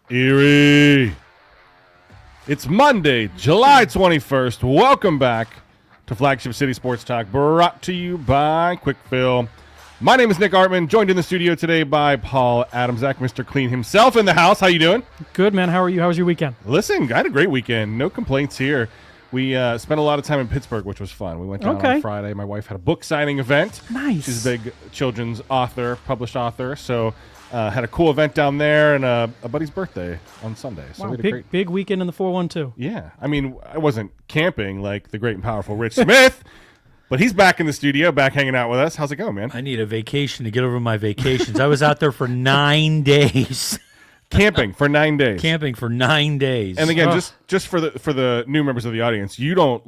Erie. It's Monday, July 21st. Welcome back to Flagship City Sports Talk, brought to you by Quick Fill. My name is Nick Artman, joined in the studio today by Paul Adamczak, Mr. Clean himself in the house. How you doing? Good, man. How are you? How was your weekend? Listen, I had a great weekend. No complaints here. We spent a lot of time in Pittsburgh, which was fun. We went down on Friday. My wife had a book signing event. Nice. She's a big children's author, published author, so had a cool event down there, and a buddy's birthday on Sunday. So wow, we had a big weekend in the 412. Yeah. I mean, I wasn't camping like the great and powerful Rich Smith, but he's back in the studio, back hanging out with us. How's it going, man? I need a vacation to get over my vacations. I was out there for 9 days. Camping for 9 days. Camping for 9 days. And again, just for the new members of the audience, you're not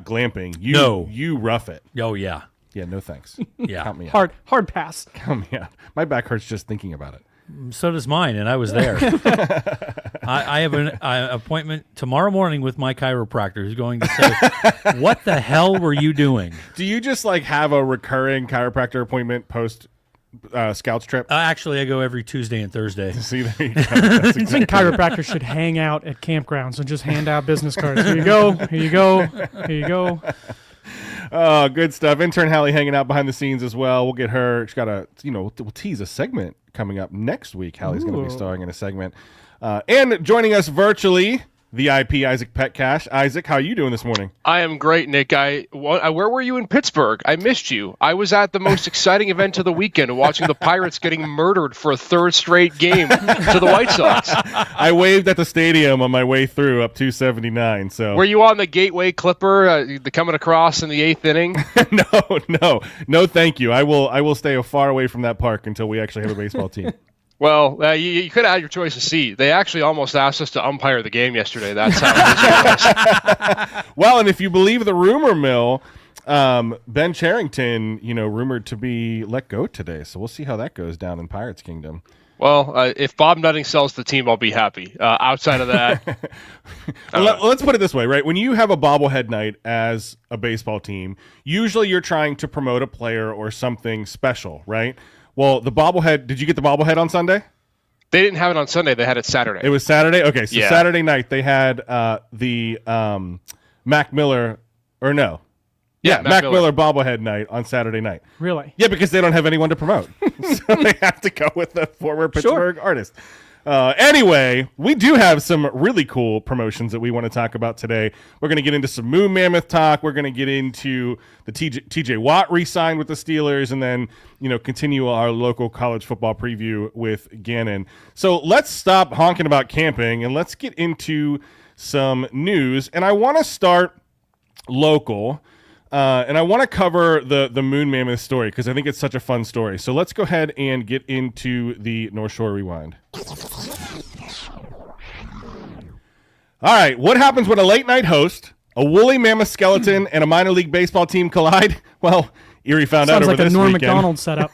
glamping. You rough it. Oh, yeah. Yeah, no thanks. Yeah. Count me out. Hard pass. Count me out. My back hurts just thinking about it. So does mine, and I was there. I have an appointment tomorrow morning with my chiropractor who's going to say, what the hell were you doing? Do you just have a recurring chiropractor appointment post Scouts trip? Actually, I go every Tuesday and Thursday. See, there you go. That's I think chiropractors should hang out at campgrounds and just hand out business cards. Here you go. Here you go. Here you go. Oh, good stuff. Intern Hallie hanging out behind the scenes as well. We'll get her. She's got we'll tease a segment coming up next week. Hallie's going to be starring in a segment. And joining us virtually, VIP Isaac Petkac. Isaac, how are you doing this morning? I am great, Nick. Where were you in Pittsburgh? I missed you. I was at the most exciting event of the weekend, watching the Pirates getting murdered for a third straight game to the White Sox. I waved at the stadium on my way through up 279. So were you on the Gateway Clipper, coming across in the eighth inning? No, thank you. I will stay far away from that park until we actually have a baseball team. Well, you could have had your choice of seat. They actually almost asked us to umpire the game yesterday. That's how it was. Well, and if you believe the rumor mill, Ben Cherington, rumored to be let go today. So we'll see how that goes down in Pirates Kingdom. Well, if Bob Nutting sells the team, I'll be happy. Outside of that, let's put it this way, right? When you have a bobblehead night as a baseball team, usually you're trying to promote a player or something special, right? Well, the bobblehead, did you get the bobblehead on Sunday? They didn't have it on Sunday. They had it Saturday. It was Saturday? Okay, so yeah. Saturday night they had the Mac Miller, or no. Yeah, Mac Miller bobblehead night on Saturday night. Really? Yeah, because they don't have anyone to promote. So they have to go with the former Pittsburgh artist. Anyway, we do have some really cool promotions that we want to talk about today. We're going to get into some Moon Mammoth talk. We're going to get into the TJ Watt re-signed with the Steelers, and then continue our local college football preview with Gannon. So let's stop honking about camping and let's get into some news. And I want to start local. And I want to cover the Moon Mammoth story because I think it's such a fun story. So let's go ahead and get into the North Shore Rewind. All right, what happens when a late-night host, a woolly mammoth skeleton, and a minor league baseball team collide? Well, Erie found out over this weekend. Sounds like a Norm Macdonald setup.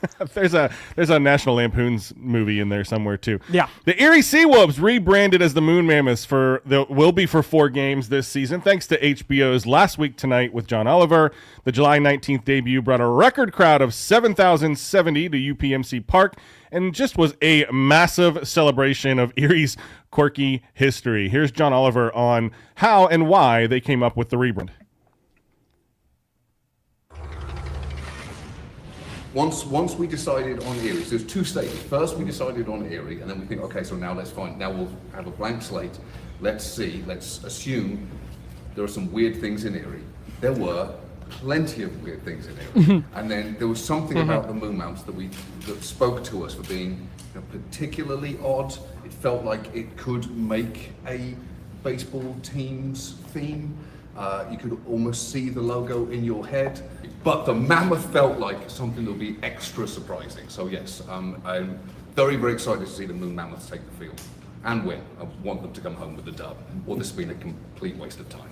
There's a National Lampoon's movie in there somewhere too. Yeah. The Erie Seawolves rebranded as the Moon Mammoths will be for 4 games this season, thanks to HBO's Last Week Tonight with John Oliver. The July 19th debut brought a record crowd of 7,070 to UPMC Park and just was a massive celebration of Erie's quirky history. Here's John Oliver on how and why they came up with the rebrand. Once we decided on Erie, so there's 2 stages. First, we decided on Erie, and then we think, okay, so now now we'll have a blank slate. Let's assume there are some weird things in Erie. There were plenty of weird things in Erie. And then there was something about the Moon Mammoths that spoke to us for being particularly odd. It felt like it could make a baseball team's theme. You could almost see the logo in your head, but the mammoth felt like something that would be extra surprising. So yes, I'm very, very excited to see the Moon Mammoths take the field and win. I want them to come home with the dub, or this has been a complete waste of time.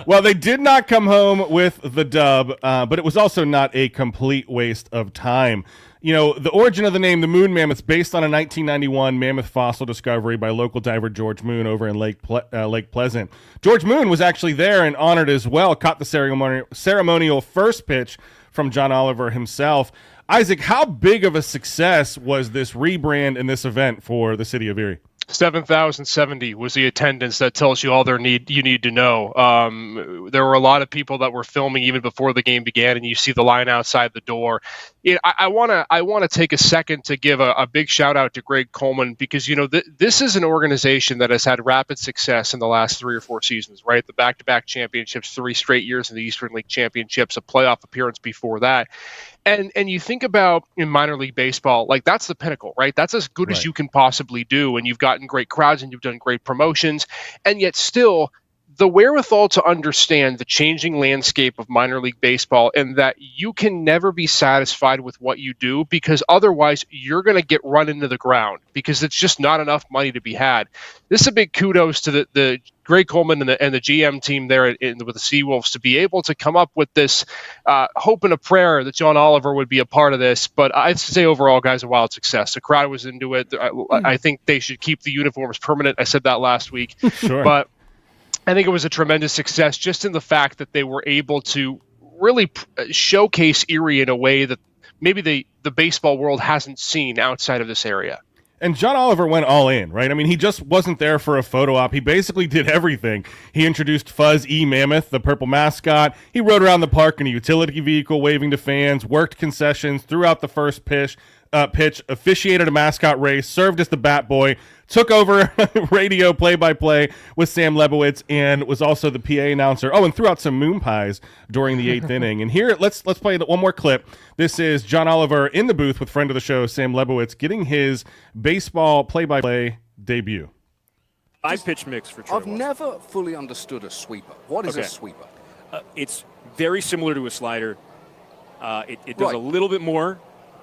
Well, they did not come home with the dub, but it was also not a complete waste of time. The origin of the name, the Moon Mammoths, based on a 1991 mammoth fossil discovery by local diver George Moon over in Lake Pleasant. George Moon was actually there and honored as well, caught the ceremonial first pitch from John Oliver himself. Isaac, how big of a success was this rebrand and this event for the city of Erie? 7,070 was the attendance. That tells you all you need to know. There were a lot of people that were filming even before the game began, and you see the line outside the door. I want to take a second to give a big shout out to Greg Coleman, because this is an organization that has had rapid success in the last 3 or 4 seasons. Right, the back-to-back championships, 3 straight years in the Eastern League Championships, a playoff appearance before that. And you think about in minor league baseball, like that's the pinnacle, right? That's as good as you can possibly do. And you've gotten great crowds and you've done great promotions. And yet still the wherewithal to understand the changing landscape of minor league baseball, and that you can never be satisfied with what you do, because otherwise you're going to get run into the ground because it's just not enough money to be had. This is a big kudos to the Greg Coleman and the GM team there with the Seawolves to be able to come up with this hope and a prayer that John Oliver would be a part of this. But I'd say overall, guys, a wild success. The crowd was into it. I think they should keep the uniforms permanent. I said that last week. Sure. But I think it was a tremendous success just in the fact that they were able to really showcase Erie in a way that maybe the baseball world hasn't seen outside of this area. And John Oliver went all in, right? I mean, he just wasn't there for a photo op. He basically did everything. He introduced Fuzz E. Mammoth, the purple mascot. He rode around the park in a utility vehicle, waving to fans, worked concessions, threw out the first pitch, officiated a mascot race, served as the bat boy, took over radio play-by-play with Sam Lebowitz, and was also the PA announcer. Oh, and threw out some moon pies during the 8th inning. And here, let's play one more clip. This is John Oliver in the booth with friend of the show, Sam Lebowitz, getting his baseball play-by-play debut. I pitch mix for Troy. I've never fully understood a sweeper. What is a sweeper? It's very similar to a slider. It does a little bit more,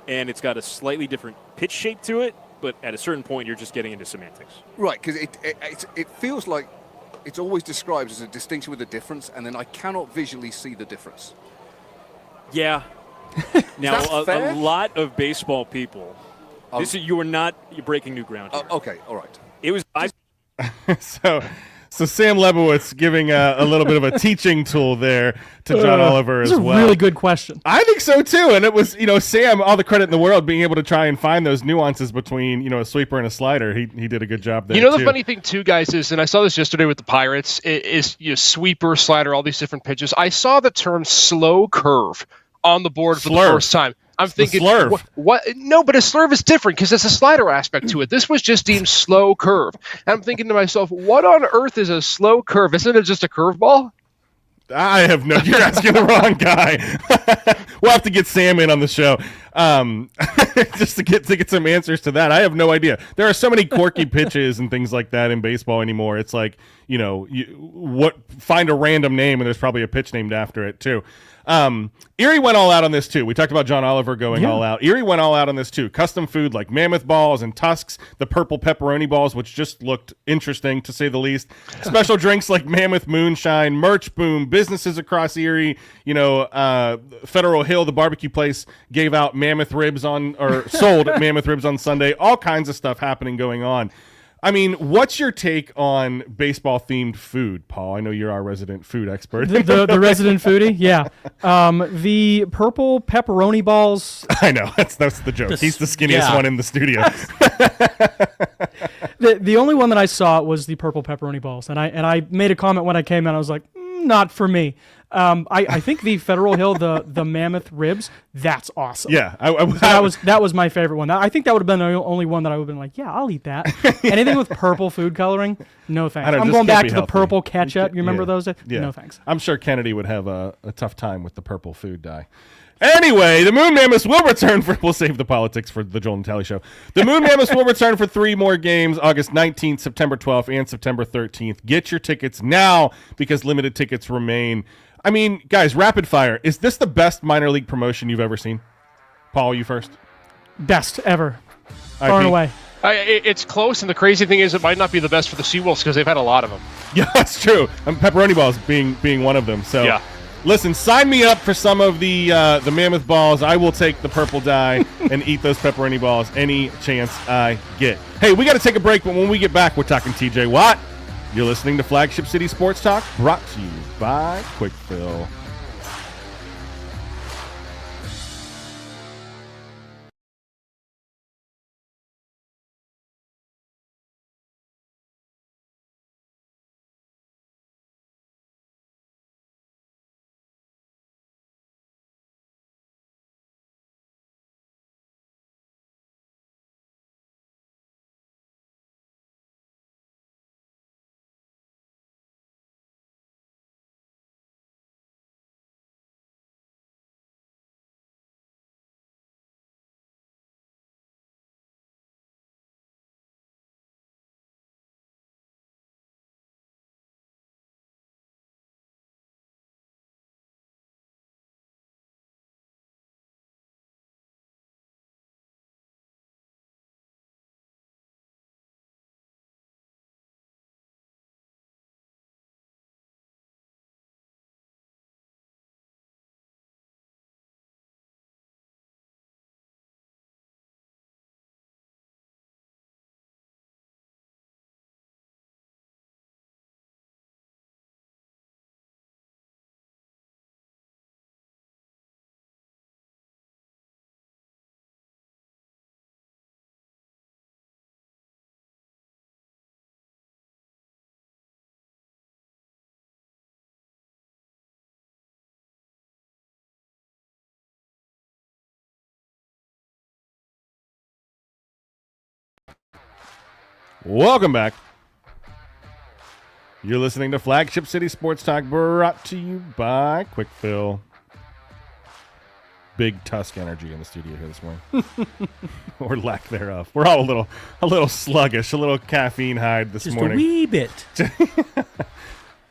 and it's got a slightly different pitch shape to it, but at a certain point, you're just getting into semantics. Right, because it feels like it's always described as a distinction with a difference, and then I cannot visually see the difference. Yeah. Now, a lot of baseball people, you're breaking new ground here. Okay, all right. It was... So Sam Lebowitz giving a little bit of a teaching tool there to John Oliver as well. That's a really good question. I think so too, and it was Sam, all the credit in the world, being able to try and find those nuances between a sweeper and a slider. He did a good job there. The funny thing too, guys, is, and I saw this yesterday with the Pirates, is sweeper, slider, all these different pitches. I saw the term slow curve on the board for the first time. I'm thinking, what? No, but a slurve is different because there's a slider aspect to it. This was just deemed slow curve. And I'm thinking to myself, what on earth is a slow curve? Isn't it just a curveball? I have no. You're asking the wrong guy. We'll have to get Sam in on the show, just to get some answers to that. I have no idea. There are so many quirky pitches and things like that in baseball anymore. It's like find a random name and there's probably a pitch named after it too. Erie went all out on this too. We talked about John Oliver going all out. Erie went all out on this too. Custom food like mammoth balls and tusks, the purple pepperoni balls, which just looked interesting to say the least. Special drinks like mammoth moonshine, merch boom, businesses across Erie, Federal Hill, the barbecue place, gave out mammoth ribs sold mammoth ribs on Sunday. All kinds of stuff going on. I mean, what's your take on baseball-themed food, Paul? I know you're our resident food expert. The resident foodie? Yeah. The purple pepperoni balls. I know. That's the joke. He's the skinniest one in the studio. The only one that I saw was the purple pepperoni balls. And I made a comment when I came in. I was like, not for me. I think the Federal Hill, the mammoth ribs, that's awesome. Yeah, that was my favorite one. I think that would have been the only one that I would have been like, yeah, I'll eat that. Anything with purple food coloring, no thanks. I'm going back to the purple ketchup. You remember those? Yeah. No thanks. I'm sure Kennedy would have a tough time with the purple food dye. Anyway, the Moon Mammoths will return we'll save the politics for the Joel and Tally show. The Moon Mammoths will return for 3 more games, August 19th, September 12th, and September 13th. Get your tickets now because limited tickets remain. I mean, guys, rapid fire. Is this the best minor league promotion you've ever seen? Paul, you first. Best ever. Far and away. It's close, and the crazy thing is it might not be the best for the Seawolves because they've had a lot of them. Yeah, that's true. Pepperoni balls being one of them. So yeah. Listen, sign me up for some of the mammoth balls. I will take the purple dye and eat those pepperoni balls any chance I get. Hey, we got to take a break, but when we get back, we're talking TJ Watt. You're listening to Flagship City Sports Talk, brought to you by Quick Fill. Welcome back. You're listening to Flagship City Sports Talk, brought to you by Quick Fill. Big Tusk energy in the studio here this morning, or lack thereof. We're all a little sluggish, a little caffeine hide this morning. Just a wee bit.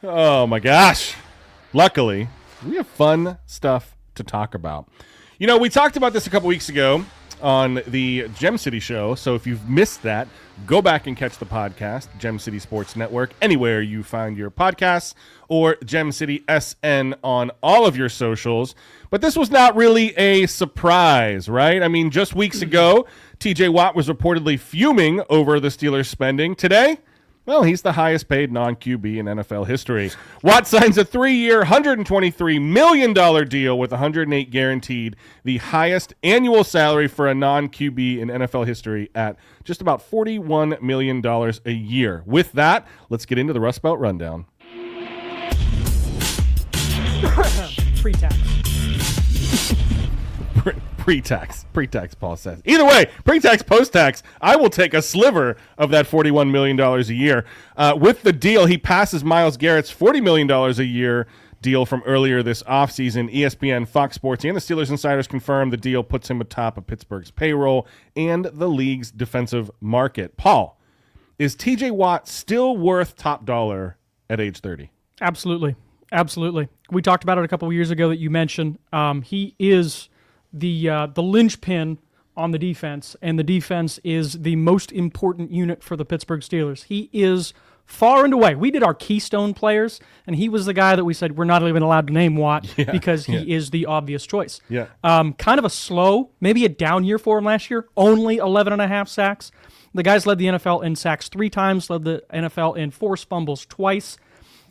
Oh my gosh! Luckily, we have fun stuff to talk about. You know, we talked about this a couple weeks ago on the Gem City show. So if you've missed that, go back and catch the podcast, Gem City Sports Network, anywhere you find your podcasts, or Gem City SN on all of your socials. But this was not really a surprise, right? I mean, just weeks ago, TJ Watt was reportedly fuming over the Steelers' spending. Today, well, he's the highest paid non-QB in NFL history. Watt signs a 3-year, $123 million deal with $108 guaranteed, the highest annual salary for a non-QB in NFL history at just about $41 million a year. With that, let's get into the Rust Belt Rundown. Pre-tax. Pre-tax, Paul says. Either way, pre-tax, post-tax, I will take a sliver of that $41 million a year. With the deal, he passes Myles Garrett's $40 million a year deal from earlier this offseason. ESPN, Fox Sports, and the Steelers insiders confirm the deal puts him atop of Pittsburgh's payroll and the league's defensive market. Paul, is TJ Watt still worth top dollar at age 30? Absolutely. We talked about it a couple of years ago that you mentioned. He is the linchpin on the defense, and the defense is the most important unit for the Pittsburgh Steelers. He is far and away. We did our keystone players, and he was the guy that we said we're not even allowed to name Watt because he is the obvious choice. Yeah. Kind of a slow, maybe a down year for him last year, only 11.5 sacks. The guy's led the NFL in sacks 3 times, led the NFL in forced fumbles twice.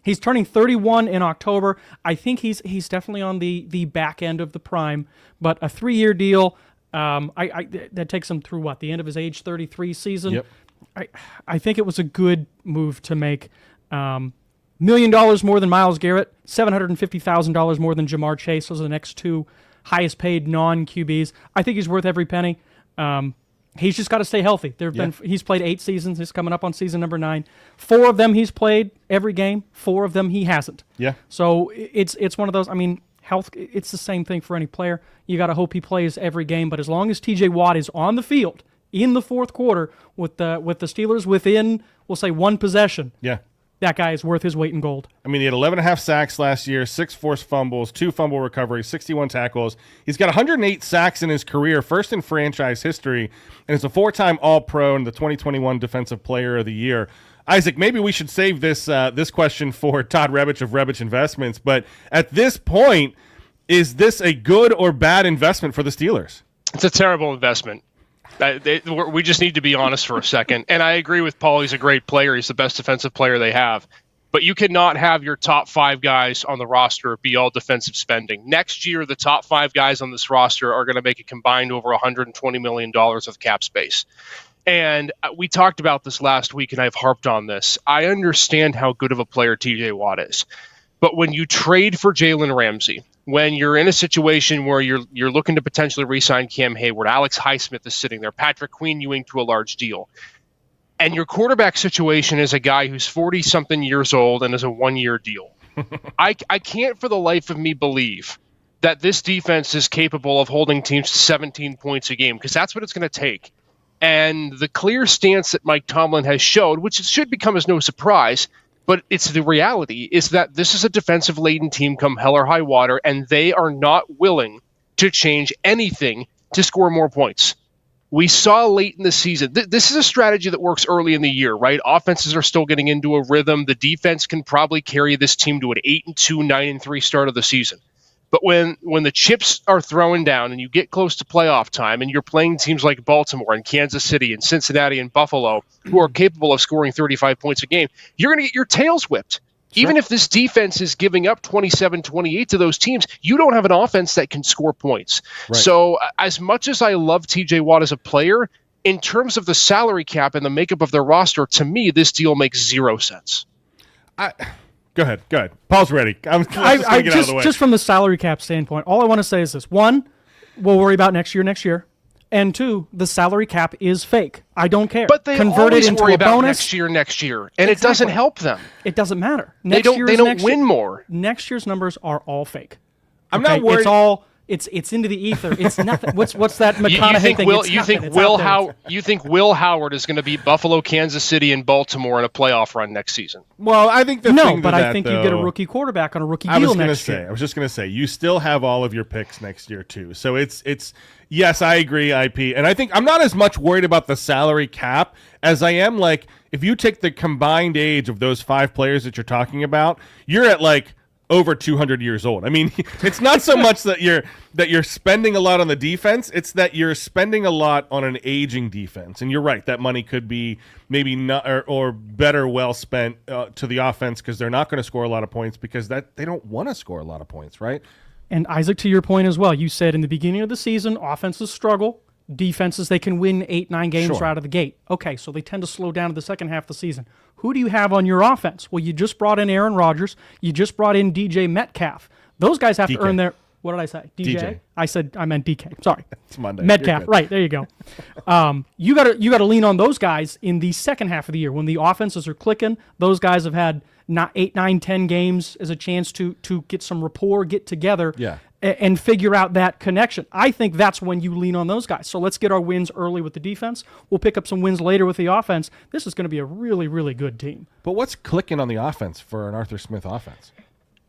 He's turning 31 in October. I think he's definitely on the back end of the prime, but a 3-year deal, that takes him through what, the end of his age 33 season? Yep. I think it was a good move to make. $1 million more than Myles Garrett, $750,000 more than Jamar Chase. Those are the next 2 highest paid non-QBs. I think he's worth every penny. He's just got to stay healthy. He's played 8 seasons. He's coming up on season number 9. 4 of them he's played every game. 4 of them he hasn't. Yeah. So it's one of those. I mean, health. It's the same thing for any player. You got to hope he plays every game. But as long as TJ Watt is on the field in the fourth quarter with the Steelers within, we'll say, 1 possession. Yeah. That guy is worth his weight in gold. I mean, he had 11.5 sacks last year, 6 forced fumbles, 2 fumble recoveries, 61 tackles. He's got 108 sacks in his career, first in franchise history, and is a 4-time All-Pro and the 2021 Defensive Player of the Year. Isaac, maybe we should save this question for Todd Rebich of Rebich Investments, but at this point, is this a good or bad investment for the Steelers? It's a terrible investment. We just need to be honest for a second. And I agree with Paul. He's a great player. He's the best defensive player they have. But you cannot have your top 5 guys on the roster be all defensive spending. Next year, the top 5 guys on this roster are going to make a combined over $120 million of cap space. And we talked about this last week, and I've harped on this. I understand how good of a player TJ Watt is. But when you trade for Jalen Ramsey, when you're in a situation where you're looking to potentially re-sign Cam Hayward, Alex Highsmith is sitting there, Patrick Queen Ewing to a large deal, and your quarterback situation is a guy who's 40-something years old and is a 1-year deal, I can't for the life of me believe that this defense is capable of holding teams to 17 points a game, because that's what it's going to take. And the clear stance that Mike Tomlin has showed, which it should become as no surprise, but it's the reality, is that this is a defensive-laden team come hell or high water, and they are not willing to change anything to score more points. We saw late in the season, this is a strategy that works early in the year, right? Offenses are still getting into a rhythm. The defense can probably carry this team to an 8-2, 9-3 start of the season. But when the chips are throwing down and you get close to playoff time and you're playing teams like Baltimore and Kansas City and Cincinnati and Buffalo who are capable of scoring 35 points a game, you're going to get your tails whipped. Sure. Even if this defense is giving up 27-28 to those teams, you don't have an offense that can score points. Right. So as much as I love TJ Watt as a player, in terms of the salary cap and the makeup of their roster, to me, this deal makes 0 sense. Go ahead. Paul's ready. I'm just get out of the way. Just from the salary cap standpoint, all I want to say is this. 1, we'll worry about next year. And 2, the salary cap is fake. I don't care. But they Convert always it into worry a about bonus. next year, and it doesn't help them. It doesn't matter. They don't win more. Next year's numbers are all fake. I'm not worried. It's all it's into the ether. It's nothing. What's that McConaughey thing? You think Will Howard is going to beat Buffalo, Kansas City, and Baltimore in a playoff run next season? Well, I think I think you get a rookie quarterback on a rookie deal next year. I was just going to say, you still have all of your picks next year too. So it's yes, I agree, IP, and I think I'm not as much worried about the salary cap as I am like if you take the combined age of those 5 players that you're talking about, you're at like over 200 years old. I mean, it's not so much that you're spending a lot on the defense, it's that you're spending a lot on an aging defense. And you're right, that money could be maybe not or better well spent to the offense because they're not going to score a lot of points because they don't want to score a lot of points, right? And Isaac, to your point as well, you said in the beginning of the season, offenses struggle. Defenses, they can win 8-9 games right out of the gate. Okay, so they tend to slow down in the second half of the season. Who do you have on your offense? Well, you just brought in Aaron Rodgers. You just brought in DJ Metcalf. Those guys have to earn their... What did I say? DJ? I meant DK. Sorry. It's Monday. Metcalf. Right, there you go. You got to lean on those guys in the second half of the year. When the offenses are clicking, those guys have had 8, 9, 10 games as a chance to get some rapport, get together, and figure out that connection. I think that's when you lean on those guys. So let's get our wins early with the defense. We'll pick up some wins later with the offense. This is going to be a really, really good team. But what's clicking on the offense for an Arthur Smith offense?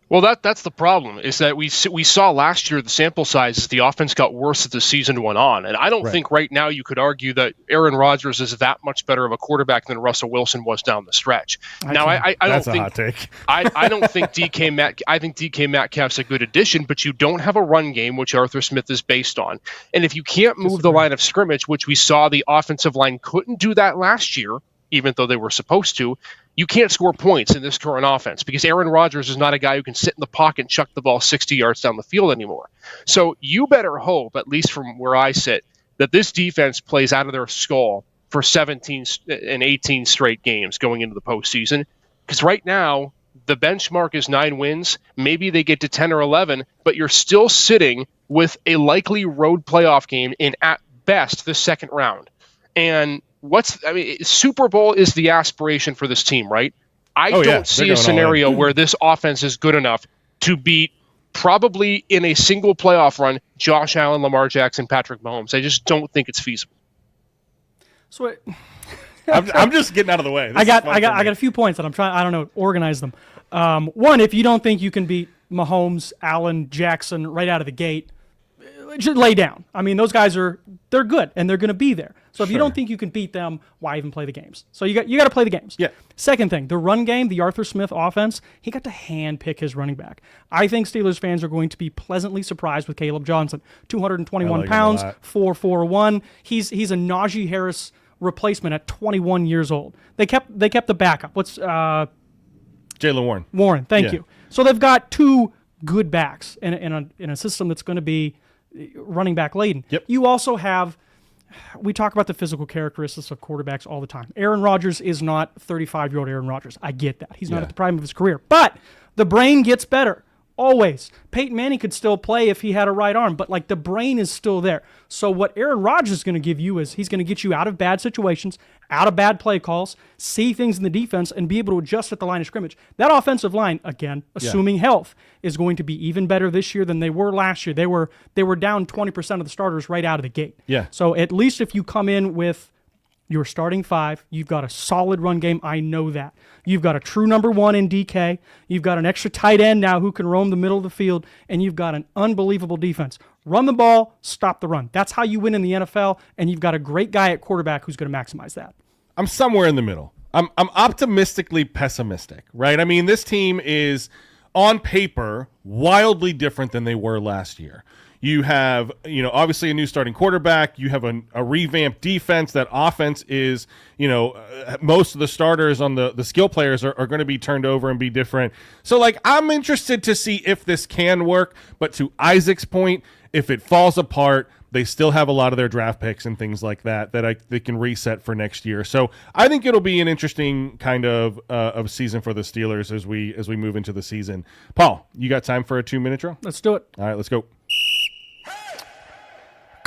Well, that's the problem, is that we saw last year the sample size as the offense got worse as the season went on. And I don't think right now you could argue that Aaron Rodgers is that much better of a quarterback than Russell Wilson was down the stretch. I don't think hot take. I don't think DK Metcalf's a good addition, but you don't have a run game, which Arthur Smith is based on. And if you can't move the line of scrimmage, which we saw the offensive line couldn't do that last year, even though they were supposed to, you can't score points in this current offense because Aaron Rodgers is not a guy who can sit in the pocket and chuck the ball 60 yards down the field anymore. So you better hope, at least from where I sit, that this defense plays out of their skull for 17 and 18 straight games going into the postseason. Because right now, the benchmark is 9 wins. Maybe they get to 10 or 11, but you're still sitting with a likely road playoff game in, at best, the second round. And Super Bowl is the aspiration for this team, right? I don't see a scenario where this offense is good enough to beat, probably in a single playoff run, Josh Allen, Lamar Jackson, Patrick Mahomes. I just don't think it's feasible. So I'm just getting out of the way. I got a few points that I'm trying. I don't know, organize them. One, if you don't think you can beat Mahomes, Allen, Jackson right out of the gate, just lay down. I mean, those guys they're good and they're going to be there. So if you don't think you can beat them, why even play the games? So you got to play the games. Yeah. Second thing, the run game, the Arthur Smith offense, he got to handpick his running back. I think Steelers fans are going to be pleasantly surprised with Caleb Johnson. 221 pounds, 4'1". He's a Najee Harris replacement at 21 years old. They kept the backup. What's Jaylen Warren. Warren, thank you. So they've got 2 good backs in a system that's going to be running back laden. Yep. You also have, we talk about the physical characteristics of quarterbacks all the time. Aaron Rodgers is not 35-year-old Aaron Rodgers. I get that. He's not at the prime of his career. But the brain gets better. Always. Peyton Manning could still play if he had a right arm, but like the brain is still there. So what Aaron Rodgers is going to give you is he's going to get you out of bad situations, out of bad play calls, see things in the defense, and be able to adjust at the line of scrimmage. That offensive line, again, assuming health, is going to be even better this year than they were last year. They were down 20% of the starters right out of the gate. Yeah. So at least if you come in with your starting 5, you've got a solid run game. I know that. You've got a true number 1 in DK. You've got an extra tight end now who can roam the middle of the field, and you've got an unbelievable defense. Run the ball, stop the run. That's how you win in the NFL, and you've got a great guy at quarterback who's going to maximize that. I'm somewhere in the middle. I'm optimistically pessimistic, right? I mean, this team is, on paper, wildly different than they were last year. You have, obviously a new starting quarterback. You have a revamped defense. That offense is, most of the starters on the skill players are going to be turned over and be different. So, I'm interested to see if this can work. But to Isaac's point, if it falls apart, they still have a lot of their draft picks and things like that they can reset for next year. So I think it'll be an interesting kind of season for the Steelers as we move into the season. Paul, you got time for a 2-minute drill? Let's do it. All right, let's go.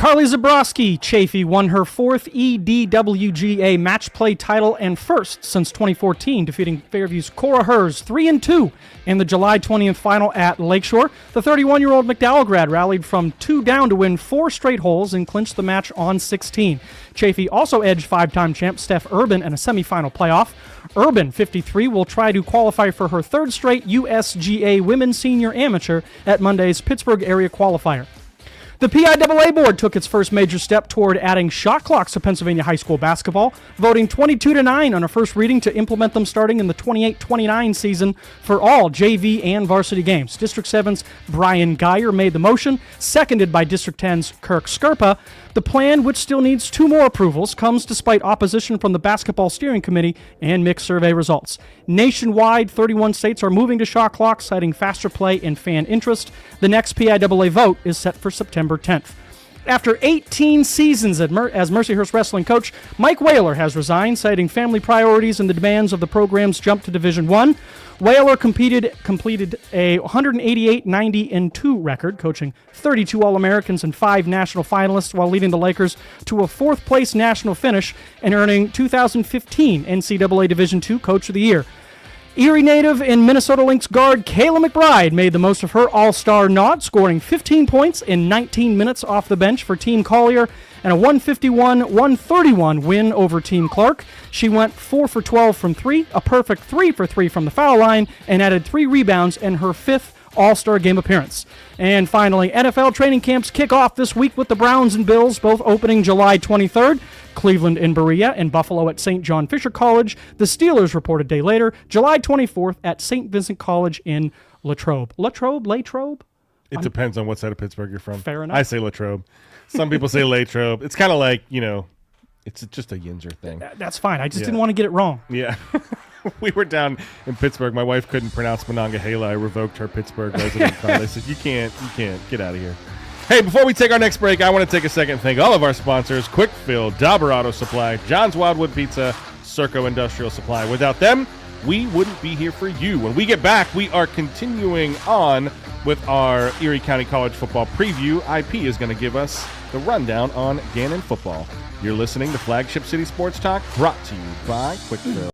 Carly Zabrowski Chafee won her fourth EDWGA match play title and first since 2014, defeating Fairview's Cora Hers 3-2 in the July 20th final at Lakeshore. The 31-year-old McDowell grad rallied from 2 down to win 4 straight holes and clinched the match on 16. Chafee also edged 5-time champ Steph Urban in a semifinal playoff. Urban, 53, will try to qualify for her 3rd straight USGA Women's Senior Amateur at Monday's Pittsburgh area qualifier. The PIAA board took its first major step toward adding shot clocks to Pennsylvania high school basketball, voting 22-9 on a first reading to implement them starting in the 28-29 season for all JV and varsity games. District 7's Brian Geyer made the motion, seconded by District 10's Kirk Skerpa. The plan, which still needs 2 more approvals, comes despite opposition from the Basketball Steering Committee and mixed survey results. Nationwide, 31 states are moving to shot clocks, citing faster play and fan interest. The next PIAA vote is set for September 10th. After 18 seasons as Mercyhurst wrestling coach, Mike Whaler has resigned, citing family priorities and the demands of the program's jump to Division I. Whaler completed a 188-90-2 record, coaching 32 All-Americans and 5 national finalists while leading the Lakers to a 4th-place national finish and earning 2015 NCAA Division II Coach of the Year. Erie native and Minnesota Lynx guard Kayla McBride made the most of her all-star nod, scoring 15 points in 19 minutes off the bench for Team Collier and a 151-131 win over Team Clark. She went 4 for 12 from 3, a perfect 3 for 3 from the foul line, and added 3 rebounds in her 5th All-Star game appearance. And finally, NFL training camps kick off this week with the Browns and Bills both opening July 23rd. Cleveland in Berea and Buffalo at St. John Fisher College. The Steelers report a day later, July 24th at St. Vincent College in Latrobe. Latrobe? It depends on what side of Pittsburgh you're from. Fair enough. I say Latrobe. Some people say Latrobe. It's kind of like, it's just a Yinzer thing. That's fine. I just didn't want to get it wrong. Yeah. We were down in Pittsburgh. My wife couldn't pronounce Monongahela. I revoked her Pittsburgh resident card. I said, you can't. Get out of here. Hey, before we take our next break, I want to take a second and thank all of our sponsors, Quick Fill, Dauber Auto Supply, John's Wildwood Pizza, Serco Industrial Supply. Without them, we wouldn't be here for you. When we get back, we are continuing on with our Erie County College football preview. IP is going to give us the rundown on Gannon football. You're listening to Flagship City Sports Talk, brought to you by Quick Fill.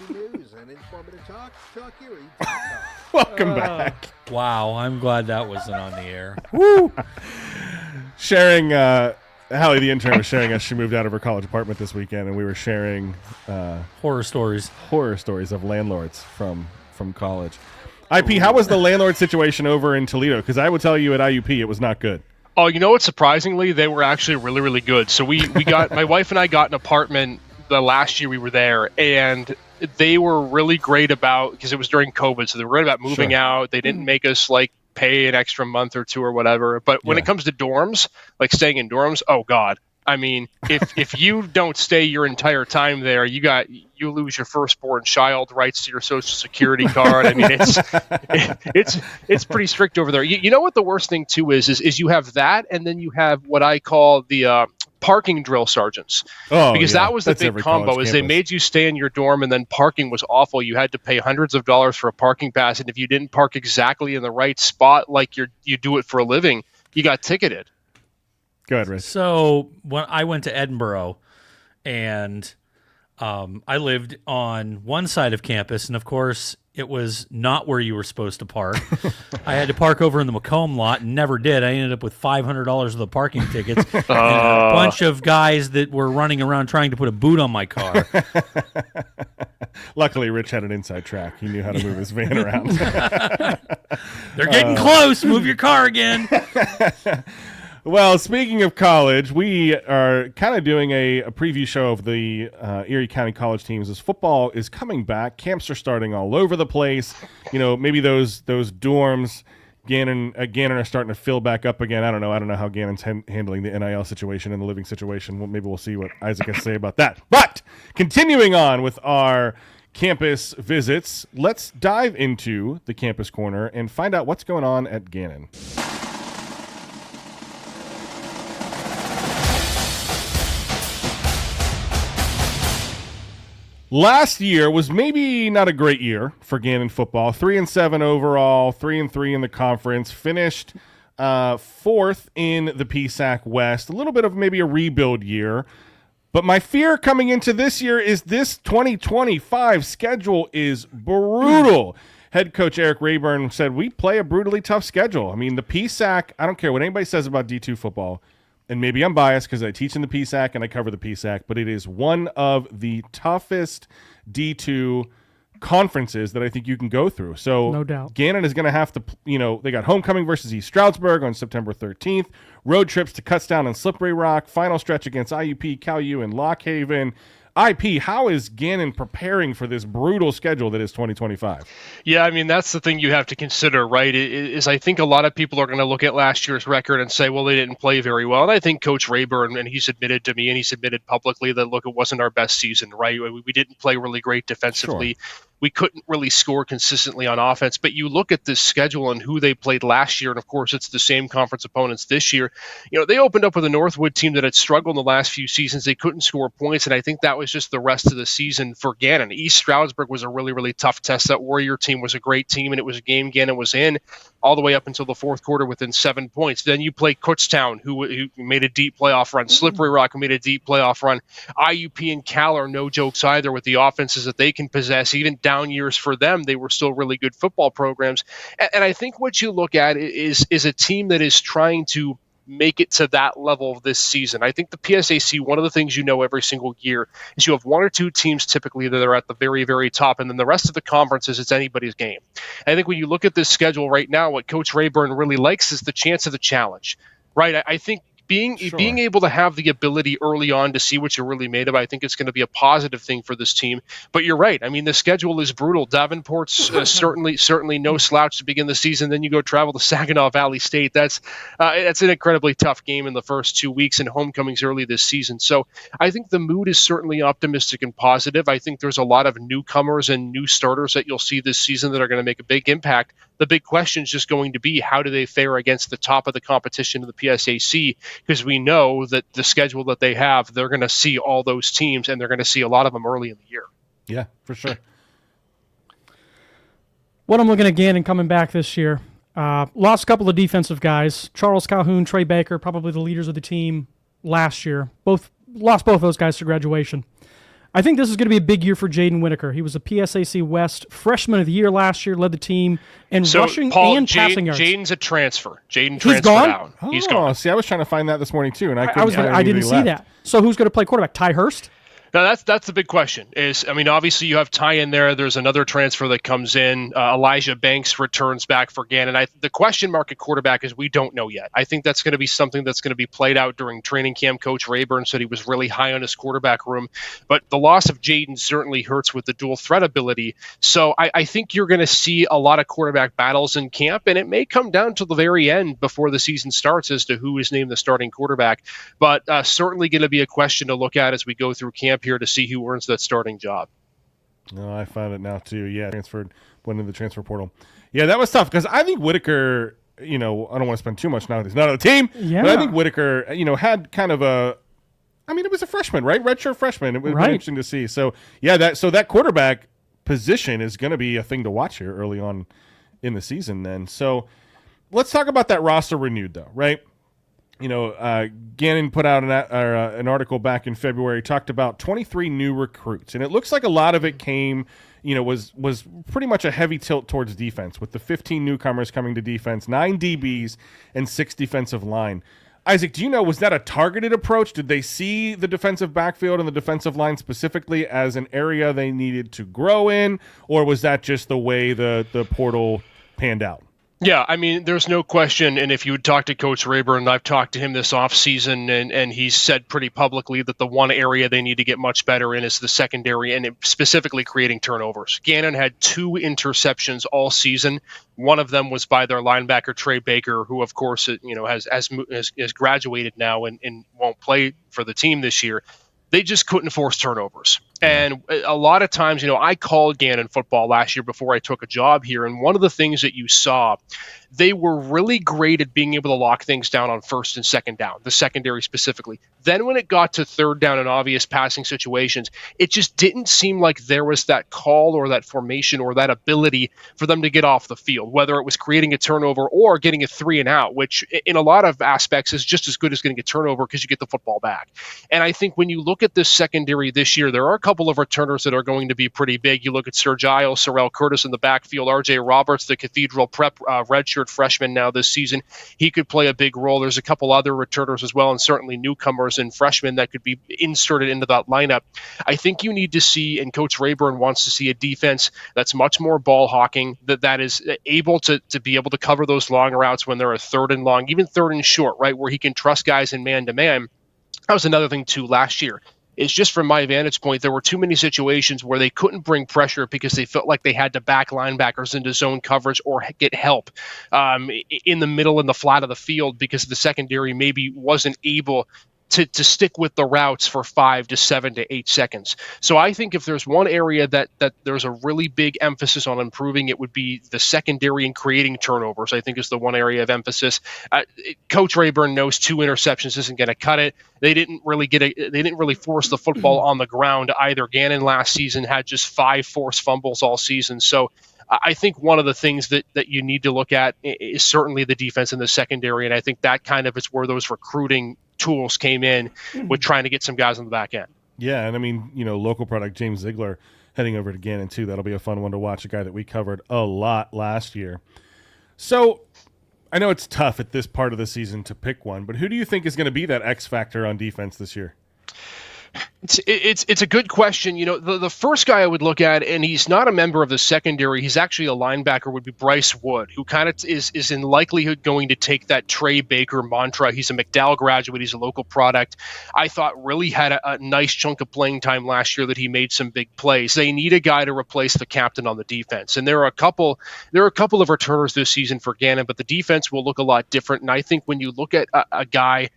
breaking news and informative talk, Erie. Welcome back. Wow, I'm glad that wasn't on the air. Sharing, Hallie, the intern, was sharing us. She moved out of her college apartment this weekend, and we were sharing Horror stories. of landlords from college. IP, how was the landlord situation over in Toledo? Because I would tell you at IUP it was not good. Oh, you know what? Surprisingly, they were actually really, really good. So we got my wife and I got an apartment the last year we were there, and they were really great about, because it was during COVID, so they were great about moving out. They didn't make us like pay an extra month or two or whatever. But when it comes to dorms, like staying in dorms, oh God. I mean, if you don't stay your entire time there, you lose your firstborn child, rights to your Social Security card. I mean, it's pretty strict over there. You know what the worst thing too is you have that, and then you have what I call the parking drill sergeants. Oh, because that was the big combo. Is they made you stay in your dorm, and then parking was awful. You had to pay hundreds of dollars for a parking pass, and if you didn't park exactly in the right spot, like you do it for a living, you got ticketed. Go ahead, Riz. So when I went to Edinburgh, and I lived on one side of campus, and of course it was not where you were supposed to park. I had to park over in the Macomb lot and never did. I ended up with $500 of the parking tickets and a bunch of guys that were running around trying to put a boot on my car. Luckily, Rich had an inside track. He knew how to move his van around. They're getting close. Move your car again. Well, speaking of college, we are kind of doing a preview show of the Erie County college teams as football is coming back. Camps are starting all over the place. You know, maybe those dorms, Gannon are starting to fill back up again. I don't know how Gannon's handling the NIL situation and the living situation. Well, maybe we'll see what Isaac has to say about that. But continuing on with our campus visits, let's dive into the campus corner and find out what's going on at Gannon. Last year was maybe not a great year for Gannon football. 3-7 overall, 3-3 in the conference. Finished fourth in the PSAC West. A little bit of maybe a rebuild year. But my fear coming into this year is this 2025 schedule is brutal. Head coach Eric Rayburn said, we play a brutally tough schedule. I mean, the PSAC, I don't care what anybody says about D2 football, and maybe I'm biased because I teach in the PSAC and I cover the PSAC, but it is one of the toughest D2 conferences that I think you can go through. So no doubt. Gannon is going to have to, they got homecoming versus East Stroudsburg on September 13th, road trips to Kutztown and Slippery Rock, final stretch against IUP, Cal U, and Lock Haven. IP, how is Gannon preparing for this brutal schedule that is 2025? Yeah, I mean, that's the thing you have to consider, right? Is I think a lot of people are going to look at last year's record and say, well, they didn't play very well. And I think Coach Rayburn, and he's admitted to me and he's admitted publicly that, look, it wasn't our best season, right? We didn't play really great defensively. Sure. We couldn't really score consistently on offense. But you look at this schedule and who they played last year, and of course it's the same conference opponents this year. They opened up with a Northwood team that had struggled in the last few seasons. They couldn't score points, and I think that was just the rest of the season for Gannon. East Stroudsburg was a really, really tough test. That Warrior team was a great team, and it was a game Gannon was in all the way up until the fourth quarter within 7 points. Then you play Kutztown, who made a deep playoff run. Slippery Rock, who made a deep playoff run. IUP and Cal are no jokes either with the offenses that they can possess. Even down years for them, they were still really good football programs. And I think what you look at is a team that is trying to make it to that level this season. I think the PSAC, one of the things every single year is you have one or two teams typically that are at the very, very top, and then the rest of the conferences, it's anybody's game. I think when you look at this schedule right now, what Coach Rayburn really likes is the chance of the challenge, right? I think being able to have the ability early on to see what you're really made of, I think it's going to be a positive thing for this team. But you're right. I mean, the schedule is brutal. Davenport's certainly no slouch to begin the season. Then you go travel to Saginaw Valley State. That's an incredibly tough game in the first 2 weeks, and homecoming's early this season. So I think the mood is certainly optimistic and positive. I think there's a lot of newcomers and new starters that you'll see this season that are going to make a big impact. The big question is just going to be, how do they fare against the top of the competition of the PSAC? Because we know that the schedule that they have, they're going to see all those teams, and they're going to see a lot of them early in the year. Yeah, for sure. What I'm looking at Gannon coming back this year, lost a couple of defensive guys. Charles Calhoun, Trey Baker, probably the leaders of the team last year. Lost both those guys to graduation. I think this is going to be a big year for Jaden Whitaker. He was a PSAC West Freshman of the Year last year, led the team in rushing Paul, and passing yards. Jaden's a transfer. Jaden He's transferred gone? out. Oh, He's gone. see, I was trying to find that this morning too, and I I didn't see that. So who's going to play quarterback? Ty Hurst? Now that's the big question. Obviously you have Ty in there. There's another transfer that comes in. Elijah Banks returns back for Gannon. The question mark at quarterback is we don't know yet. I think that's going to be something that's going to be played out during training camp. Coach Rayburn said he was really high on his quarterback room, but the loss of Jaden certainly hurts with the dual threat ability. So I think you're going to see a lot of quarterback battles in camp, and it may come down to the very end before the season starts as to who is named the starting quarterback. But certainly going to be a question to look at as we go through camp here to see who earns that starting job. No, I found it now too. Yeah, went into the transfer portal. Yeah, that was tough because I think Whitaker, I don't want to spend too much now that he's not on the team. Yeah. But I think Whitaker, had kind of it was a freshman, right? Redshirt freshman. It was Right. interesting to see. So yeah, that quarterback position is going to be a thing to watch here early on in the season. Then, so let's talk about that roster renewed though, right? Gannon put out an article back in February, talked about 23 new recruits, and it looks like a lot of it came, was pretty much a heavy tilt towards defense, with the 15 newcomers coming to defense, 9 DBs, and 6 defensive line. Isaac, do you know, was that a targeted approach? Did they see the defensive backfield and the defensive line specifically as an area they needed to grow in, or was that just the way the portal panned out? Yeah, there's no question. And if you would talk to Coach Rayburn, I've talked to him this offseason, and he's said pretty publicly that the one area they need to get much better in is the secondary, and specifically creating turnovers. Gannon had 2 interceptions all season. One of them was by their linebacker, Trey Baker, who, of course, has graduated now and won't play for the team this year. They just couldn't force turnovers. And a lot of times, I called Gannon football last year before I took a job here. And one of the things that you saw, they were really great at being able to lock things down on first and second down, the secondary specifically. Then when it got to third down and obvious passing situations, it just didn't seem like there was that call or that formation or that ability for them to get off the field, whether it was creating a turnover or getting a 3 and out, which in a lot of aspects is just as good as getting a turnover because you get the football back. And I think when you look at this secondary this year, there are a couple of returners that are going to be pretty big. You look at Sir Giles, Sorrell Curtis in the backfield, RJ Roberts, the Cathedral Prep redshirt freshman now this season. He could play a big role. There's a couple other returners as well, and certainly newcomers and freshmen that could be inserted into that lineup. I think you need to see, and Coach Rayburn wants to see, a defense that's much more ball hawking, that is able to be able to cover those long routes when they're a third and long, even third and short, right, where he can trust guys in man-to-man. That was another thing, too, last year. It's just from my vantage point, there were too many situations where they couldn't bring pressure because they felt like they had to back linebackers into zone coverage or get help in the middle and the flat of the field because the secondary maybe wasn't able to stick with the routes for 5 to 7 to 8 seconds. So I think if there's one area that there's a really big emphasis on improving, it would be the secondary and creating turnovers. I think is the one area of emphasis. Coach Rayburn knows 2 interceptions isn't going to cut it. They didn't really force the football on the ground either. Gannon last season had just 5 forced fumbles all season. So I think one of the things that you need to look at is certainly the defense in the secondary, and I think that kind of is where those recruiting tools came in with trying to get some guys on the back end. Yeah, and local product James Ziegler heading over to Gannon too. That'll be a fun one to watch, a guy that we covered a lot last year. So I know it's tough at this part of the season to pick one, but who do you think is going to be that X factor on defense this year? It's a good question. The first guy I would look at, and he's not a member of the secondary, he's actually a linebacker, would be Bryce Wood, who kind of is in likelihood going to take that Trey Baker mantra. He's a McDowell graduate. He's a local product. I thought really had a nice chunk of playing time last year that he made some big plays. They need a guy to replace the captain on the defense. And there are a couple of returners this season for Gannon, but the defense will look a lot different. And I think when you look at a guy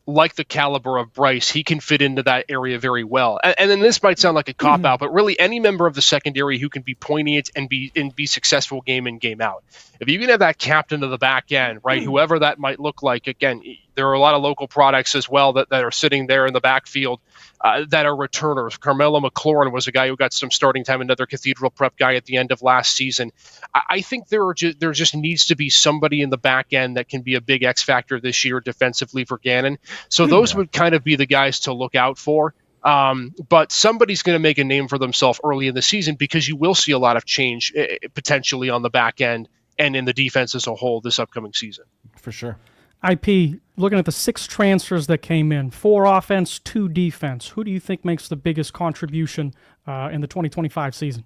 like the caliber of Bryce, he can fit into that area very well. And then this might sound like a cop-out, but really any member of the secondary who can be poignant and be successful game in, game out. If you can have that captain of the back end, right, whoever that might look like, again, there are a lot of local products as well that are sitting there in the backfield that are returners. Carmelo McLaurin was a guy who got some starting time, another Cathedral Prep guy at the end of last season. I think there just needs to be somebody in the back end that can be a big X factor this year defensively for Gannon. So those would kind of be the guys to look out for. But somebody's going to make a name for themselves early in the season, because you will see a lot of change potentially on the back end and in the defense as a whole this upcoming season. For sure. IP, looking at the 6 transfers that came in, 4 offense, 2 defense, who do you think makes the biggest contribution in the 2025 season?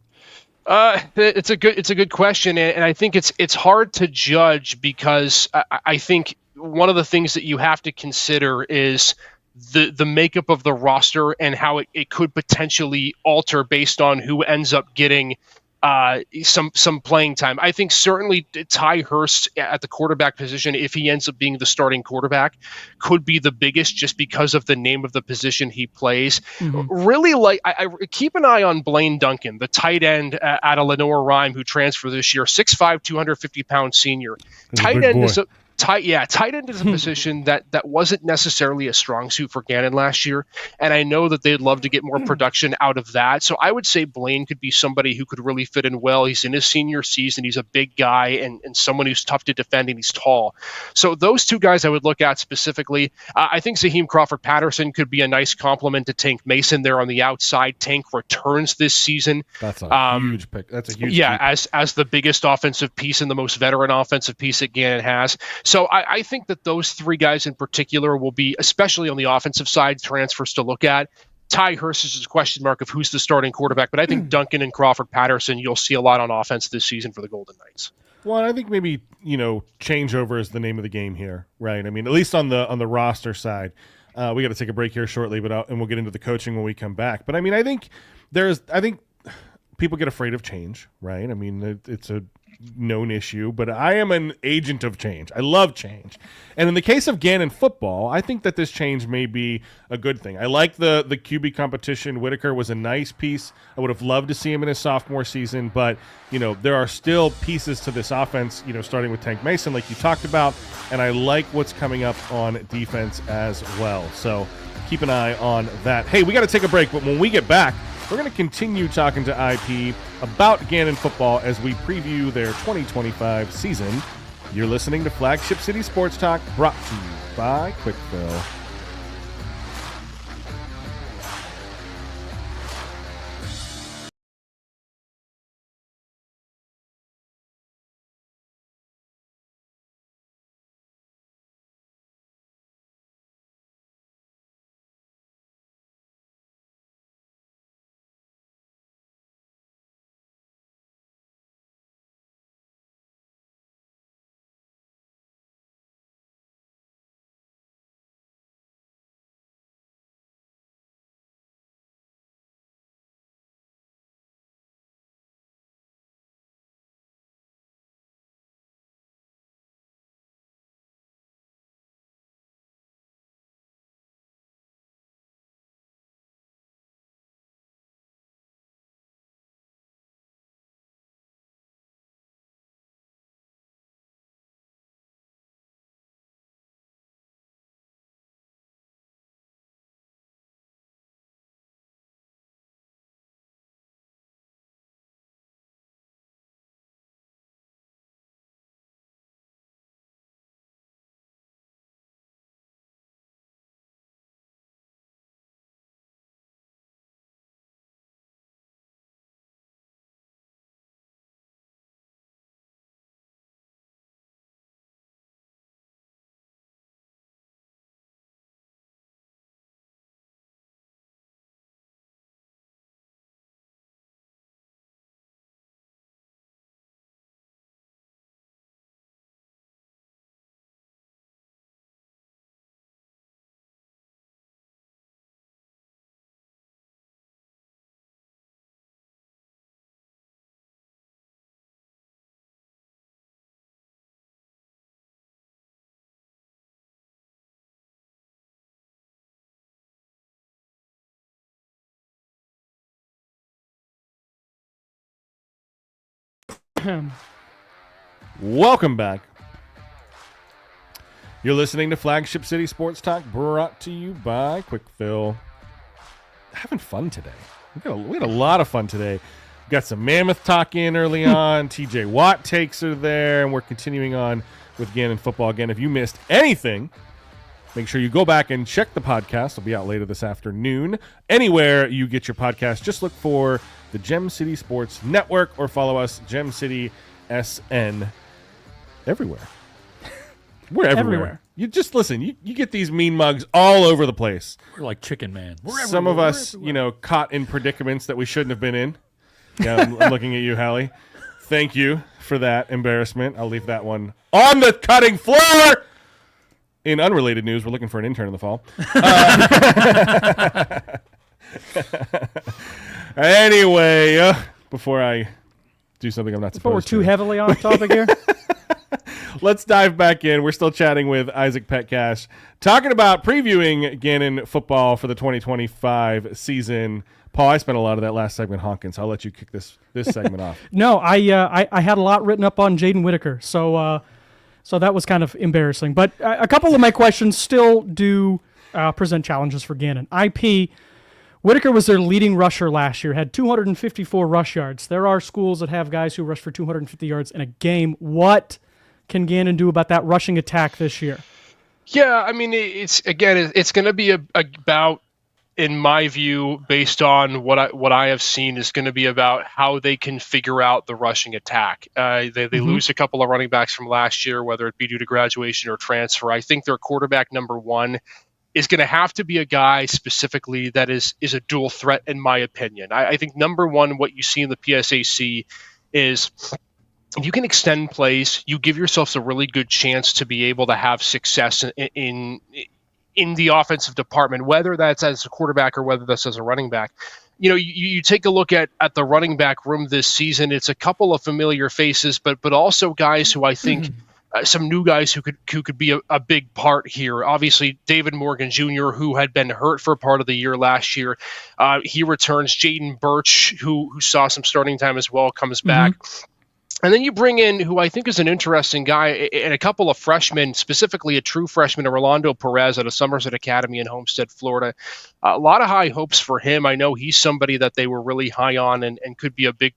It's a good question, and I think it's hard to judge, because I think one of the things that you have to consider is the makeup of the roster and how it could potentially alter based on who ends up getting some playing time. I think certainly Ty Hurst at the quarterback position, if he ends up being the starting quarterback, could be the biggest, just because of the name of the position he plays. Really, I keep an eye on Blaine Duncan, the tight end out of Lenore Rhyme, who transferred this year, 6'5", 250-pound senior. Tight end is tight end is a position that wasn't necessarily a strong suit for Gannon last year, and I know that they'd love to get more production out of that. So I would say Blaine could be somebody who could really fit in well. He's in his senior season. He's a big guy and someone who's tough to defend, and he's tall. So those 2 guys I would look at specifically. I think Zaheem Crawford-Patterson could be a nice complement to Tank Mason there on the outside. Tank returns this season. That's a huge pick. That's a huge pick. Pick. as the biggest offensive piece and the most veteran offensive piece that Gannon has. So I think that those 3 guys in particular will be, especially on the offensive side, transfers to look at. Ty Hurst is a question mark of who's the starting quarterback, but I think Duncan and Crawford-Patterson you'll see a lot on offense this season for the Golden Knights. Well, I think maybe, changeover is the name of the game here, right? I mean, at least on the roster side. We got to take a break here shortly, and we'll get into the coaching when we come back. But I mean, I think people get afraid of change, right? I mean, it's a known issue, but I am an agent of change. I love change. And in the case of Gannon football, I think that this change may be a good thing. I like the QB competition. Whitaker was a nice piece. I would have loved to see him in his sophomore season, but there are still pieces to this offense, starting with Tank Mason like you talked about, and I like what's coming up on defense as well. So keep an eye on that. Hey, we got to take a break, but when we get back, we're going to continue talking to IP about Gannon football as we preview their 2025 season. You're listening to Flagship City Sports Talk, brought to you by Quickfill. Welcome back. You're listening to Flagship City Sports Talk, brought to you by Quickfill. Having fun today. We had a lot of fun today. Got some Mammoth talk in early on. TJ Watt takes are there, and we're continuing on with Gannon football. Again, if you missed anything Make sure you go back and check the podcast. It'll be out later this afternoon. Anywhere you get your podcast, just look for the Gem City Sports Network or follow us, Gem City SN, everywhere. We're everywhere. You just listen. You get these mean mugs all over the place. We're like Chicken Man. Some of us, caught in predicaments that we shouldn't have been in. Yeah, I'm looking at you, Hallie. Thank you for that embarrassment. I'll leave that one on the cutting floor. In unrelated news, we're looking for an intern in the fall. Anyway, before I do something I'm not supposed to. But we're too heavily on topic here. Let's dive back in. We're still chatting with Isaac Petkac, talking about previewing Gannon football for the 2025 season. Paul, I spent a lot of that last segment honking, so I'll let you kick this segment off. No, I had a lot written up on Jaden Whitaker, so that was kind of embarrassing. But a couple of my questions still do present challenges for Gannon. IP, Whitaker was their leading rusher last year, had 254 rush yards. There are schools that have guys who rush for 250 yards in a game. What can Gannon do about that rushing attack this year? Yeah, I mean, it's going to be about, in my view, based on what I have seen, is going to be about how they can figure out the rushing attack. They lose a couple of running backs from last year, whether it be due to graduation or transfer. I think their quarterback number one is going to have to be a guy specifically that is a dual threat, in my opinion. I think number one, what you see in the PSAC is, if you can extend plays, you give yourselves a really good chance to be able to have success in the offensive department, whether that's as a quarterback or whether that's as a running back. You take a look at the running back room this season. It's a couple of familiar faces, but also guys who I think some new guys who could be a big part here. Obviously, David Morgan Jr., who had been hurt for part of the year last year, he returns. Jaden Birch, who saw some starting time as well, comes back. And then you bring in, who I think is an interesting guy, and a couple of freshmen, specifically a true freshman, Rolando Perez, out of Somerset Academy in Homestead, Florida. A lot of high hopes for him. I know he's somebody that they were really high on and could be a big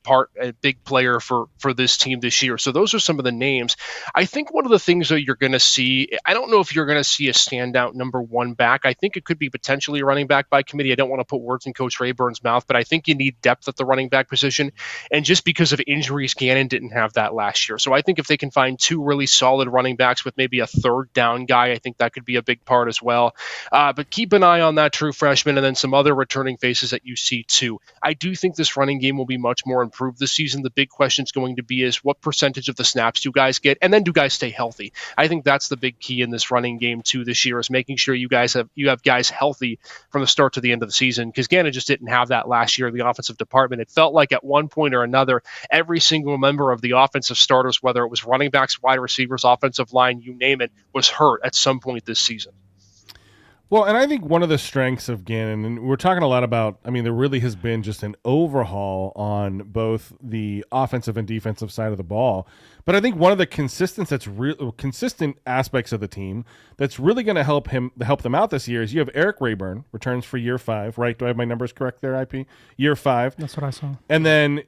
player for this team this year. So those are some of the names. I think one of the things that you're going to see, I don't know if you're going to see a standout number one back. I think it could be potentially a running back by committee. I don't want to put words in Coach Rayburn's mouth, but I think you need depth at the running back position. And just because of injuries, Gannon didn't have that last year. So I think if they can find two really solid running backs with maybe a third down guy, I think that could be a big part as well. But keep an eye on that true freshman and then some other returning faces that you see too. I do think this running game will be much more improved this season. The big question is going to be is what percentage of the snaps do guys get, and then do guys stay healthy? I think that's the big key in this running game too this year, is making sure you have guys healthy from the start to the end of the season, because Gannon just didn't have that last year in the offensive department. It felt like at one point or another, every single member of the offensive starters, whether it was running backs, wide receivers, offensive line, you name it, was hurt at some point this season. Well, and I think one of the strengths of Gannon, and we're talking a lot about, there really has been just an overhaul on both the offensive and defensive side of the ball. But I think one of the consistent aspects of the team that's really going to help them out this year is you have Eric Rayburn returns for year 5, right? Do I have my numbers correct there, IP? Year 5. That's what I saw. And then,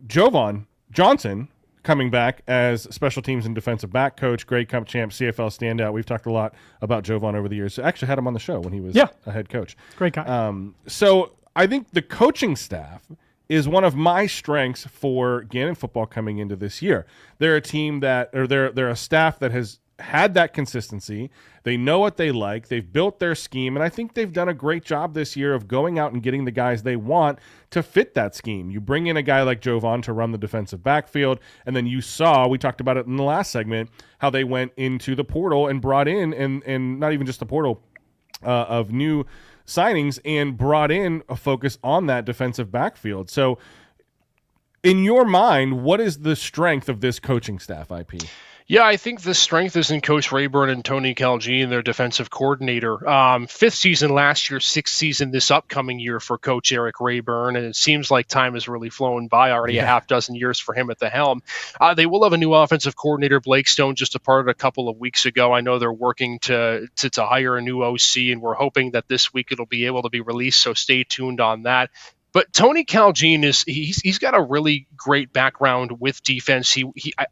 Jovan Johnson coming back as special teams and defensive back coach, Grey Cup champ, CFL standout. We've talked a lot about Jovan over the years. I actually had him on the show when he was a head coach. Great guy. So I think the coaching staff is one of my strengths for Gannon football coming into this year. They're a team they're a staff that has had that consistency. They know what they like. They've built their scheme, and I think they've done a great job this year of going out and getting the guys they want to fit that scheme. You bring in a guy like Jovan to run the defensive backfield, and then we talked about it in the last segment, how they went into the portal and brought in, and not even just the portal of new signings, and brought in a focus on that defensive backfield. So in your mind, what is the strength of this coaching staff, IP? Yeah, I think the strength is in Coach Rayburn and Tony Calgi and their defensive coordinator. 5th season last year, 6th season this upcoming year for Coach Eric Rayburn, and it seems like time has really flown by already. A half dozen years for him at the helm. They will have a new offensive coordinator, Blake Stone, just departed a couple of weeks ago. I know they're working to hire a new OC, and we're hoping that this week it'll be able to be released, so stay tuned on that. But Tony Caljean he's got a really great background with defense.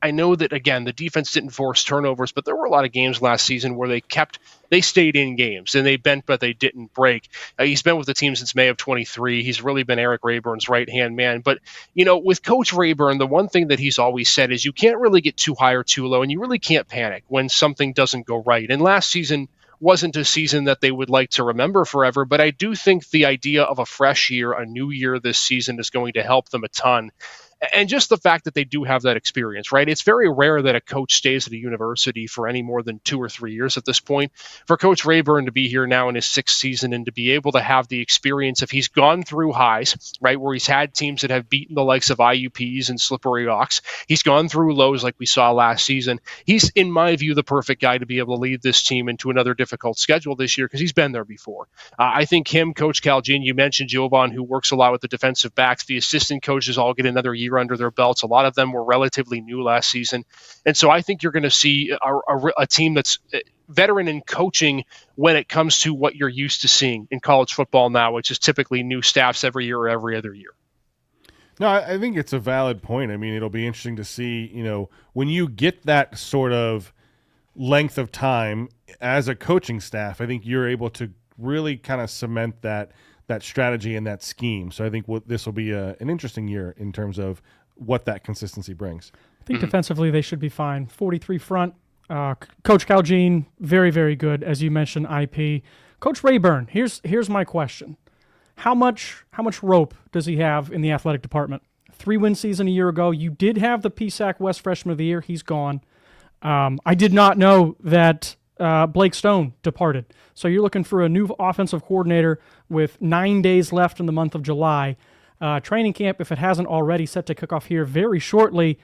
I know that, again, the defense didn't force turnovers, but there were a lot of games last season where they stayed in games and they bent, but they didn't break. He's been with the team since May of 23. He's really been Eric Rayburn's right-hand man. But, with Coach Rayburn, the one thing that he's always said is you can't really get too high or too low, and you really can't panic when something doesn't go right. And last season wasn't a season that they would like to remember forever, but I do think the idea of a fresh year, a new year this season is going to help them a ton. And just the fact that they do have that experience, right? It's very rare that a coach stays at a university for any more than 2 or 3 years at this point. For Coach Rayburn to be here now in his 6th season and to be able to have the experience if he's gone through highs, right, where he's had teams that have beaten the likes of IUPs and Slippery Rocks. He's gone through lows like we saw last season. He's, in my view, the perfect guy to be able to lead this team into another difficult schedule this year because he's been there before. I think him, Coach Caljean, you mentioned Jovan, who works a lot with the defensive backs. The assistant coaches all get another year under their belts. A lot of them were relatively new last season. And so I think you're going to see a team that's veteran in coaching when it comes to what you're used to seeing in college football now, which is typically new staffs every year or every other year. No, I think it's a valid point. I mean, it'll be interesting to see, when you get that sort of length of time as a coaching staff, I think you're able to really kind of cement that strategy and that scheme. So I think this will be an interesting year in terms of what that consistency brings. I think defensively they should be fine. 43 front. Coach Caljean, very, very good. As you mentioned, IP. Coach Rayburn, here's my question. How much rope does he have in the athletic department? 3-win season a year ago. You did have the PSAC West Freshman of the Year. He's gone. I did not know that Blake Stone departed. So you're looking for a new offensive coordinator with 9 days left in the month of July. Training camp, if it hasn't already, set to kick off here very shortly.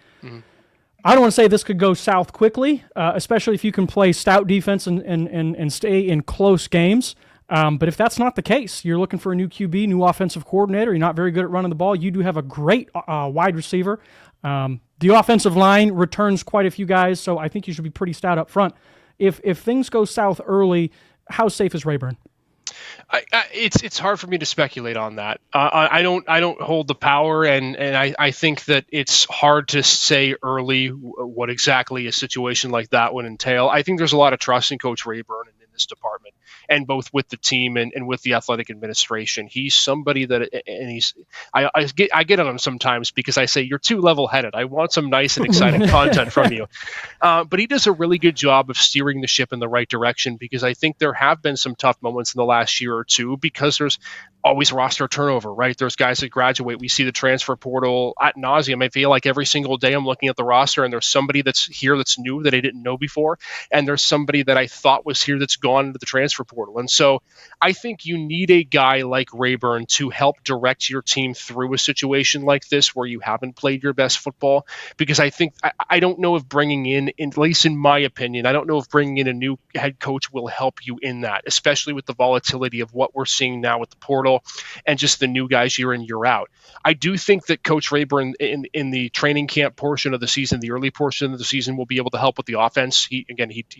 I don't want to say this could go south quickly, especially if you can play stout defense and stay in close games. But if that's not the case, you're looking for a new QB, new offensive coordinator. You're not very good at running the ball. You do have a great wide receiver. The offensive line returns quite a few guys, so I think you should be pretty stout up front. If things go south early, how safe is Rayburn? It's hard for me to speculate on that. I don't hold the power, and I think that it's hard to say early what exactly a situation like that would entail. I think there's a lot of trust in Coach Rayburn in this department, and both with the team and with the athletic administration. He's somebody that, and I get on him sometimes because I say, you're too level-headed. I want some nice and exciting content from you. But he does a really good job of steering the ship in the right direction, because I think there have been some tough moments in the last year or two because there's always roster turnover, right? There's guys that graduate. We see the transfer portal ad nauseum. I feel like every single day I'm looking at the roster and there's somebody that's here that's new that I didn't know before. And there's somebody that I thought was here that's gone into the transfer portal. And so I think you need a guy like Rayburn to help direct your team through a situation like this where you haven't played your best football. Because I think, I don't know if bringing in, at least in my opinion, I don't know if bringing in a new head coach will help you in that, especially with the volatility of what we're seeing now with the portal and just the new guys year in, year out. I do think that Coach Rayburn in the training camp portion of the season, the early portion of the season, will be able to help with the offense. He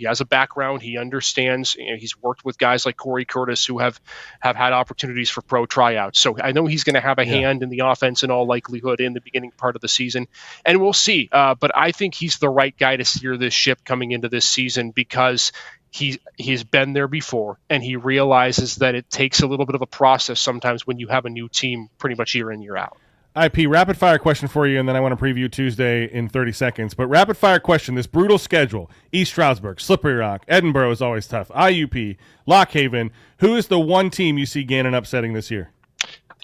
has a background. He understands. He's worked with guys like Corey Curtis who have had opportunities for pro tryouts. So I know he's going to have a hand in the offense in all likelihood in the beginning part of the season. And we'll see. But I think he's the right guy to steer this ship coming into this season, because he's been there before, and he realizes that it takes a little bit of a process sometimes when you have a new team pretty much year in, year out. IP, rapid fire question for you, and then I want to preview Tuesday in 30 seconds. But rapid fire question, this brutal schedule: East Stroudsburg, Slippery Rock, Edinboro is always tough, IUP, Lock Haven. Who is the one team you see Gannon upsetting this year?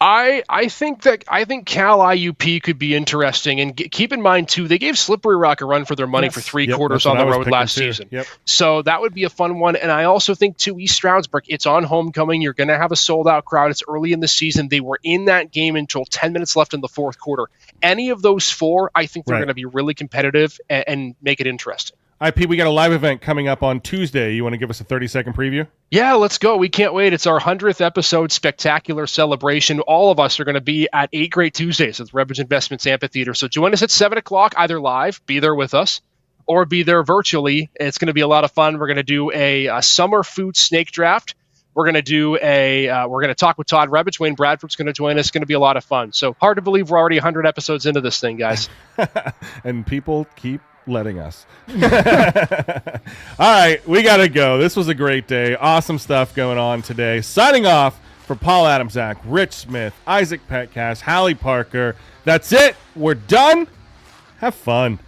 I think Cal IUP could be interesting, and keep in mind too, they gave Slippery Rock a run for their money for three quarters on the road last season. So that would be a fun one. And I also think too, East Stroudsburg, it's on homecoming. You're going to have a sold out crowd. It's early in the season. They were in that game until 10 minutes left in the fourth quarter. Any of those four, I think they're going to be really competitive and make it interesting. IP, we got a live event coming up on Tuesday. You want to give us a 30-second preview? Yeah, let's go. We can't wait. It's our 100th episode, spectacular celebration. All of us are going to be at 8 Great Tuesdays at the Rebridge Investments Amphitheater. So join us at 7 o'clock, either live, be there with us, or be there virtually. It's going to be a lot of fun. We're going to do a summer food snake draft. We're going to do we're going to talk with Todd Rebich. Wayne Bradford's going to join us. It's going to be a lot of fun. So hard to believe we're already 100 episodes into this thing, guys. And people keep letting us. All right, we got to go. This was a great day. Awesome stuff going on today. Signing off for Paul Adamczak, Rich Smith, Isaac Petkac, Hallie Parker. That's it. We're done. Have fun.